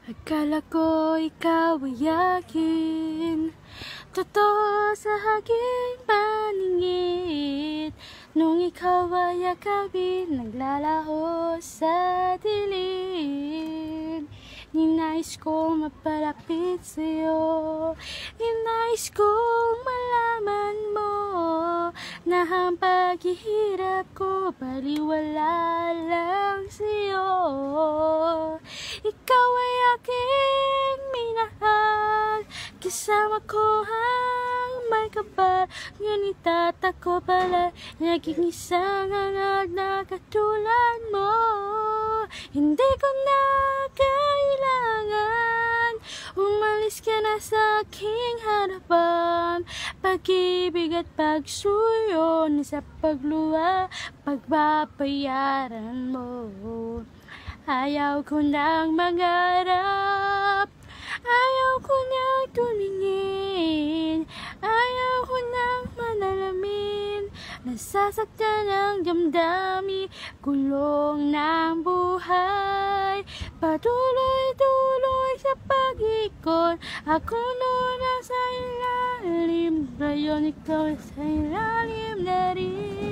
Akala ko ikaw ay akin, totoo sa aking paningin. Nung ikaw ay akabin, naglalaho sa dilim. Ninais kong mapalapit sa'yo, ninais kong malaman mo na ang paghihirap ko baliwala lang sa'yo. Ikaw ay aking minahal, kasama ko ang may kapal. Ngunit tatak ko pala, naging isang hangad na katulad mo. Hindi ko na kailangan, umalis ka na sa aking harapan. Pag-ibig at pagsuyo na sa pagluha, pagbabayaran mo. Ayaw ko nang mangarap, ayaw ko nang tumingin, ayaw ko nang manalamin. Nasasaktan ang damdamin, gulong ng buhay. Patuloy-tuloy sa pag-ikot, ako noon sa ilalim, ngayon ikaw sa ilalim na rin.